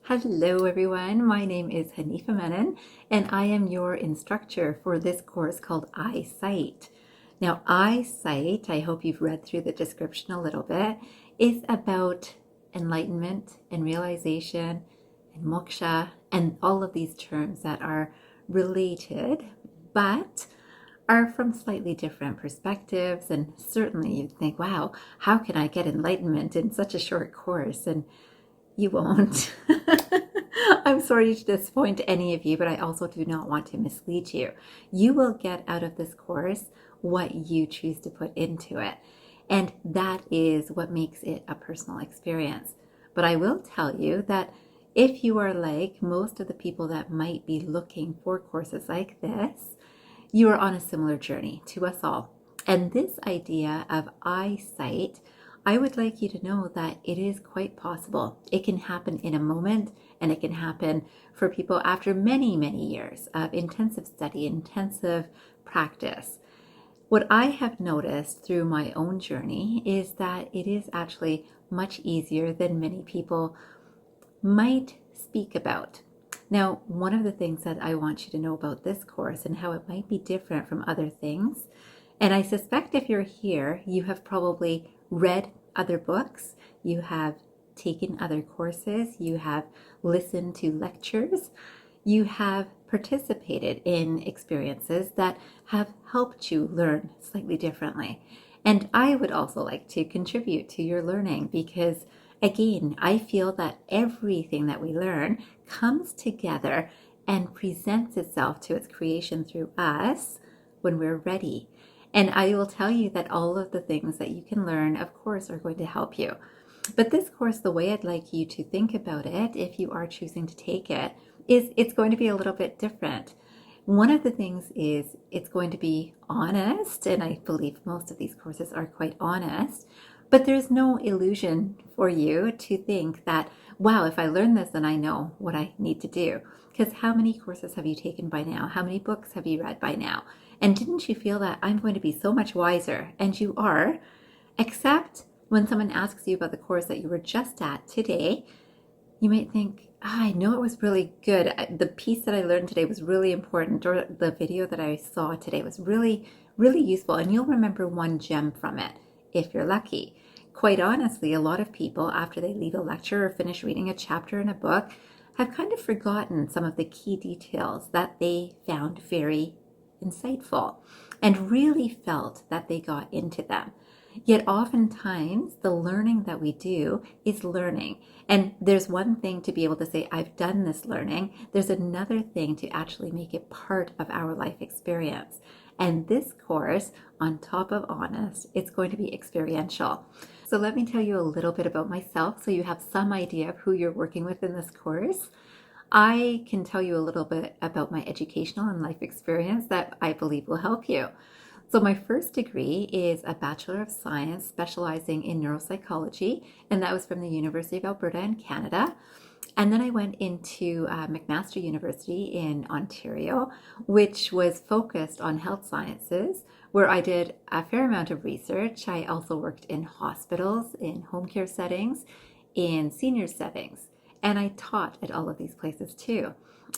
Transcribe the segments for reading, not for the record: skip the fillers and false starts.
Hello everyone, my name is Hanifahelps and I am your instructor for this course called Eyesight. Now eyesight, I hope you've read through the description a little bit, is about enlightenment and realization and moksha and all of these terms that are related but are from slightly different perspectives. And certainly you'd think, wow, how can I get enlightenment in such a short course? And you won't. I'm sorry to disappoint any of you, but I also do not want to mislead you. You will get out of this course what you choose to put into it. And that is what makes it a personal experience. But I will tell you that if you are like most of the people that might be looking for courses like this, you are on a similar journey to us all. And this idea of eyesight, I would like you to know that it is quite possible. It can happen in a moment, and it can happen for people after many, many years of intensive study, intensive practice. What I have noticed through my own journey is that it is actually much easier than many people might speak about. Now, one of the things that I want you to know about this course and how it might be different from other things, and I suspect if you're here, you have probably read other books, you have taken other courses, you have listened to lectures, you have participated in experiences that have helped you learn slightly differently. And I would also like to contribute to your learning because, again, I feel that everything that we learn comes together and presents itself to its creation through us when we're ready. And I will tell you that all of the things that you can learn, of course, are going to help you. But this course, the way I'd like you to think about it, if you are choosing to take it, is it's going to be a little bit different. One of the things is it's going to be honest, and I believe most of these courses are quite honest, but there's no illusion for you to think that, wow, if I learn this, then I know what I need to do. Because how many courses have you taken by now? How many books have you read by now? And didn't you feel that I'm going to be so much wiser? And you are, except when someone asks you about the course that you were just at today, you might think, I know it was really good. The piece that I learned today was really important, or the video that I saw today was really, really useful. And you'll remember one gem from it, if you're lucky. Quite honestly, a lot of people, after they leave a lecture or finish reading a chapter in a book, have kind of forgotten some of the key details that they found very insightful and really felt that they got into them. Yet oftentimes the learning that we do is learning. And there's one thing to be able to say, I've done this learning. There's another thing to actually make it part of our life experience. And this course, on top of honest, it's going to be experiential. So let me tell you a little bit about myself so you have some idea of who you're working with in this course. I can tell you a little bit about my educational and life experience that I believe will help you. So my first degree is a Bachelor of Science specializing in neuropsychology, and that was from the University of Alberta in Canada. And then I went into McMaster University in Ontario, which was focused on health sciences, where I did a fair amount of research. I also worked in hospitals, in home care settings, in senior settings. And I taught at all of these places too.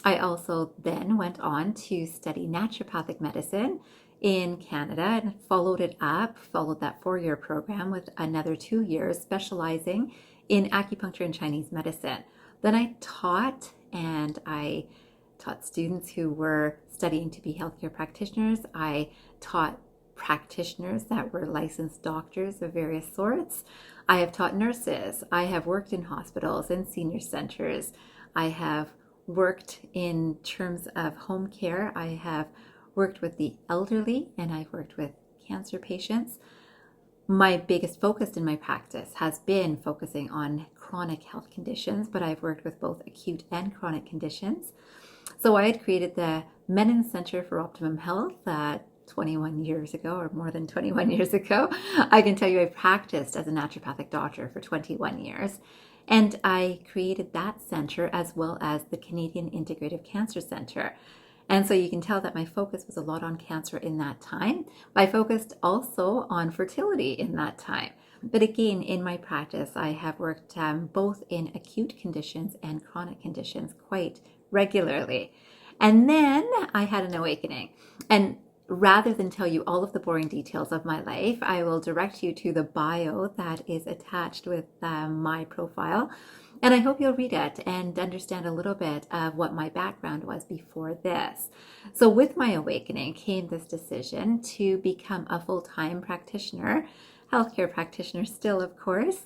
I also then went on to study naturopathic medicine in Canada and followed that 4-year program with another 2 years specializing in acupuncture and Chinese medicine. Then I taught students who were studying to be healthcare practitioners. I taught practitioners that were licensed doctors of various sorts. I have taught nurses. I have worked in hospitals and senior centers. I have worked in terms of home care. I have worked with the elderly and I've worked with cancer patients. My biggest focus in my practice has been focusing on chronic health conditions, but I've worked with both acute and chronic conditions. So I had created the Menin Center for Optimum Health 21 years ago, or more than 21 years ago. I can tell you I practiced as a naturopathic doctor for 21 years. And I created that center as well as the Canadian Integrative Cancer Center. And so you can tell that my focus was a lot on cancer in that time. I focused also on fertility in that time. But again, in my practice, I have worked both in acute conditions and chronic conditions quite regularly. And then I had an awakening. And rather than tell you all of the boring details of my life, I will direct you to the bio that is attached with my profile. And I hope you'll read it and understand a little bit of what my background was before this. So with my awakening came this decision to become a full-time practitioner, healthcare practitioner still, of course,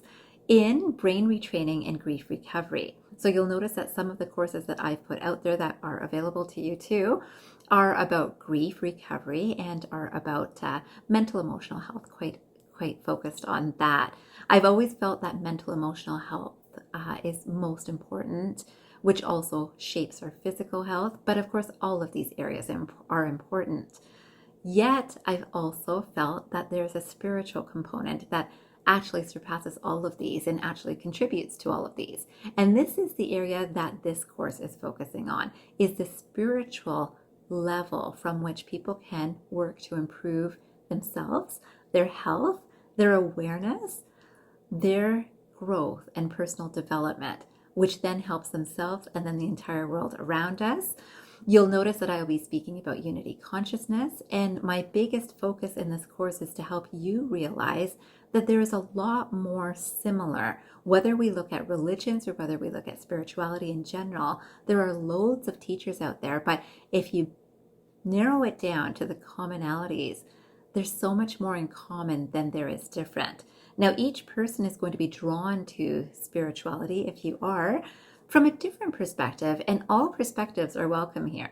in brain retraining and grief recovery. So you'll notice that some of the courses that I've put out there that are available to you too are about grief recovery and are about mental emotional health, quite focused on that. I've always felt that mental emotional health is most important, which also shapes our physical health. But of course, all of these areas are important. Yet, I've also felt that there's a spiritual component that actually surpasses all of these and actually contributes to all of these. And this is the area that this course is focusing on, is the spiritual level from which people can work to improve themselves, their health, their awareness, their growth and personal development, which then helps themselves and then the entire world around us. You'll notice that I will be speaking about unity consciousness, and my biggest focus in this course is to help you realize that there is a lot more similar. Whether we look at religions or whether we look at spirituality in general, there are loads of teachers out there, but if you narrow it down to the commonalities, there's so much more in common than there is different. Now, each person is going to be drawn to spirituality, if you are, from a different perspective, and all perspectives are welcome here.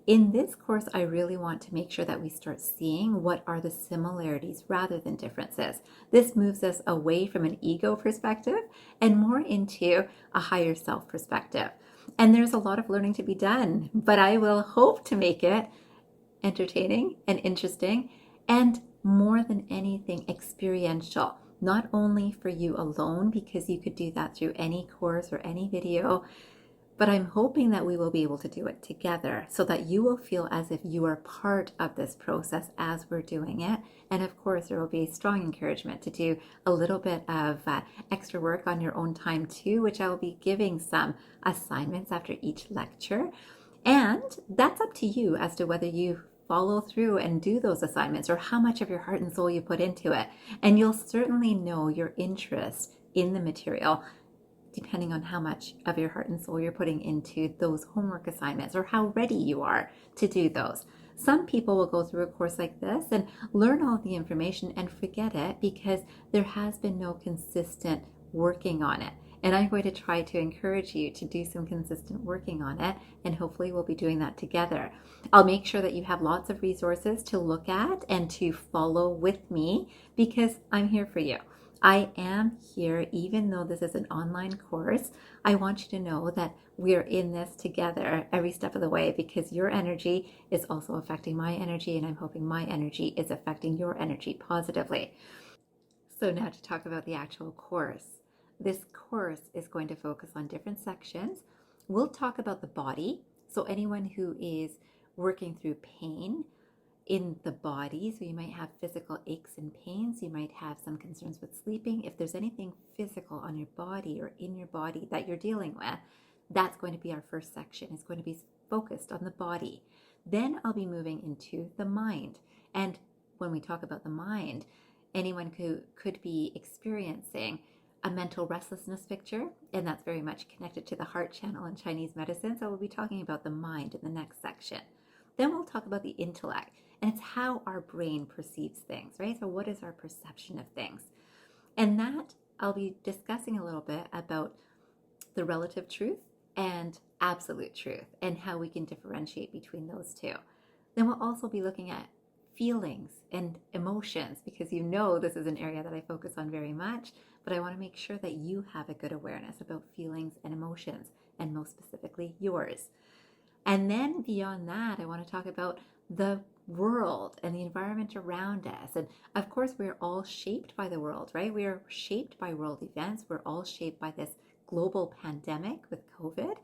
In this course, I really want to make sure that we start seeing what are the similarities rather than differences. This moves us away from an ego perspective and more into a higher self perspective. And there's a lot of learning to be done, but I will hope to make it entertaining and interesting, and more than anything, experiential. Not only for you alone, because you could do that through any course or any video, but I'm hoping that we will be able to do it together so that you will feel as if you are part of this process as we're doing it. And of course, there will be strong encouragement to do a little bit of extra work on your own time too, which I will be giving some assignments after each lecture. And that's up to you as to whether you follow through and do those assignments or how much of your heart and soul you put into it. And you'll certainly know your interest in the material depending on how much of your heart and soul you're putting into those homework assignments or how ready you are to do those. Some people will go through a course like this and learn all the information and forget it because there has been no consistent working on it. And I'm going to try to encourage you to do some consistent working on it, and hopefully we'll be doing that together. I'll make sure that you have lots of resources to look at and to follow with me because I'm here for you. I am here, even though this is an online course. I want you to know that we're in this together every step of the way because your energy is also affecting my energy, and I'm hoping my energy is affecting your energy positively. So now to talk about the actual course. This course is going to focus on different sections. We'll talk about the body. So anyone who is working through pain in the body, so you might have physical aches and pains, you might have some concerns with sleeping. If there's anything physical on your body or in your body that you're dealing with, that's going to be our first section. It's going to be focused on the body. Then I'll be moving into the mind. And when we talk about the mind, anyone who could be experiencing a mental restlessness picture, and that's very much connected to the heart channel in Chinese medicine. So we'll be talking about the mind in the next section. Then we'll talk about the intellect, and it's how our brain perceives things, right? So what is our perception of things? And that I'll be discussing a little bit about the relative truth and absolute truth and how we can differentiate between those two. Then we'll also be looking at feelings and emotions, because you know this is an area that I focus on very much, but I want to make sure that you have a good awareness about feelings and emotions, and most specifically yours. And then beyond that, I want to talk about the world and the environment around us. And of course, we're all shaped by the world, right? We are shaped by world events. We're all shaped by this global pandemic with COVID.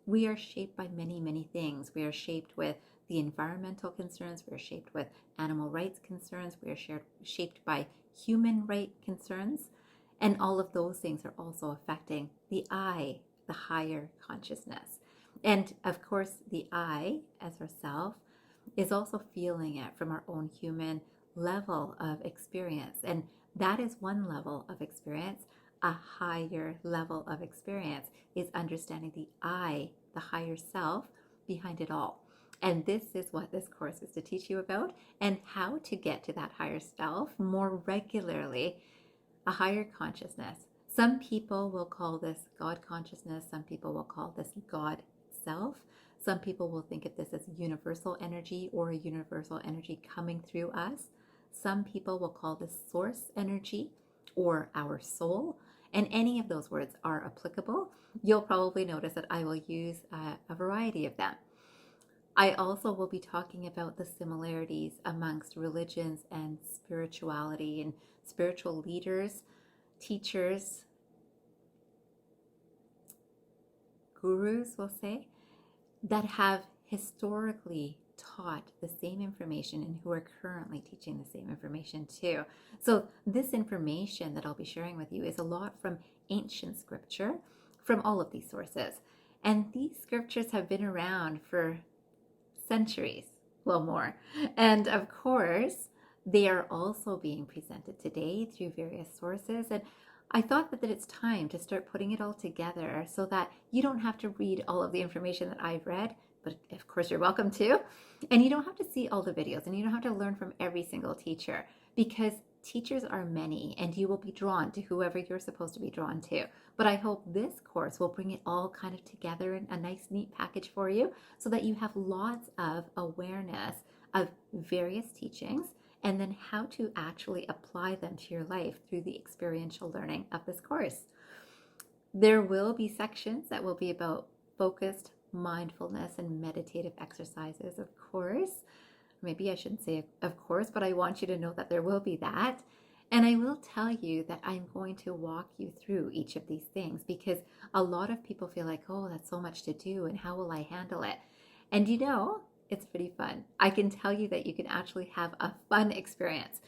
We are shaped by many, many things. We are shaped with the environmental concerns. We're shaped with animal rights concerns. We are shaped by human right concerns. And all of those things are also affecting the I, the higher consciousness. And of course, the I, as ourself, is also feeling it from our own human level of experience. And that is one level of experience. A higher level of experience is understanding the I, the higher self, behind it all. And this is what this course is to teach you about, and how to get to that higher self more regularly, a higher consciousness. Some people will call this God consciousness. Some people will call this God self. Some people will think of this as universal energy, or a universal energy coming through us. Some people will call this source energy or our soul. And any of those words are applicable. You'll probably notice that I will use a variety of them. I also will be talking about the similarities amongst religions and spirituality, and spiritual leaders, teachers, gurus, we'll say, that have historically taught the same information and who are currently teaching the same information too. So this information that I'll be sharing with you is a lot from ancient scripture, from all of these sources. And these scriptures have been around for centuries, well, more. And of course, they are also being presented today through various sources. And I thought that it's time to start putting it all together so that you don't have to read all of the information that I've read, but of course you're welcome to. And you don't have to see all the videos, and you don't have to learn from every single teacher, because teachers are many and you will be drawn to whoever you're supposed to be drawn to. But I hope this course will bring it all kind of together in a nice, neat package for you, so that you have lots of awareness of various teachings, and then how to actually apply them to your life through the experiential learning of this course. There will be sections that will be about focused mindfulness and meditative exercises, of course. Maybe I shouldn't say of course, but I want you to know that there will be that. And I will tell you that I'm going to walk you through each of these things, because a lot of people feel like, oh, that's so much to do, and how will I handle it? And you know, it's pretty fun. I can tell you that you can actually have a fun experience.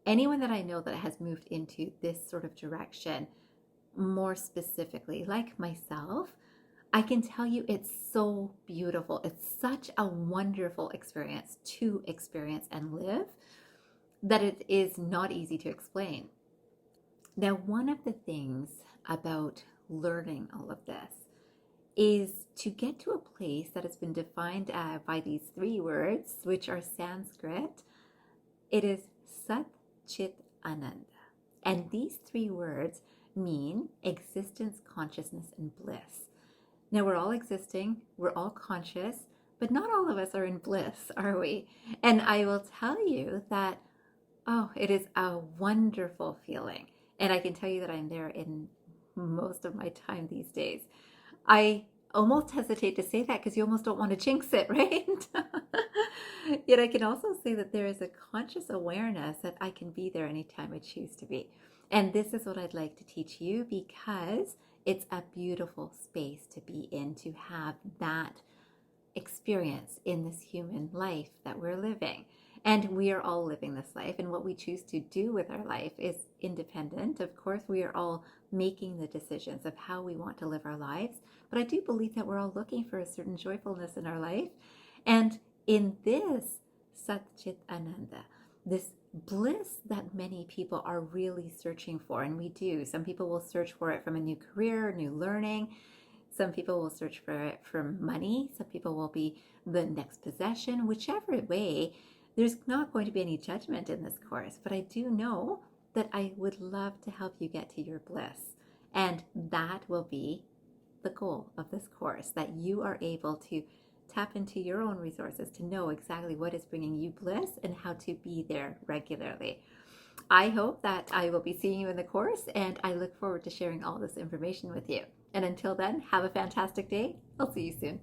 Anyone that I know that has moved into this sort of direction, more specifically, like myself, I can tell you it's so beautiful. It's such a wonderful experience to experience and live, that it is not easy to explain. Now, one of the things about learning all of this is to get to a place that has been defined by these three words, which are Sanskrit. It is Sat Chit Ananda. And these three words mean existence, consciousness, and bliss. Now, we're all existing, we're all conscious, but not all of us are in bliss, are we? And I will tell you that, oh, it is a wonderful feeling. And I can tell you that I'm there in most of my time these days. I almost hesitate to say that because you almost don't want to jinx it, right? Yet I can also say that there is a conscious awareness that I can be there anytime I choose to be. And this is what I'd like to teach you, because it's a beautiful space to be in, to have that experience in this human life that we're living. And we are all living this life, and what we choose to do with our life is independent. Of course, we are all making the decisions of how we want to live our lives, but I do believe that we're all looking for a certain joyfulness in our life. And in this Sat Chit Ananda, this bliss that many people are really searching for, and we do. Some people will search for it from a new career, new learning. Some people will search for it from money. Some people will be the next possession. Whichever way, there's not going to be any judgment in this course, but I do know that I would love to help you get to your bliss. And that will be the goal of this course, that you are able to tap into your own resources to know exactly what is bringing you bliss and how to be there regularly. I hope that I will be seeing you in the course, and I look forward to sharing all this information with you. And until then, have a fantastic day. I'll see you soon.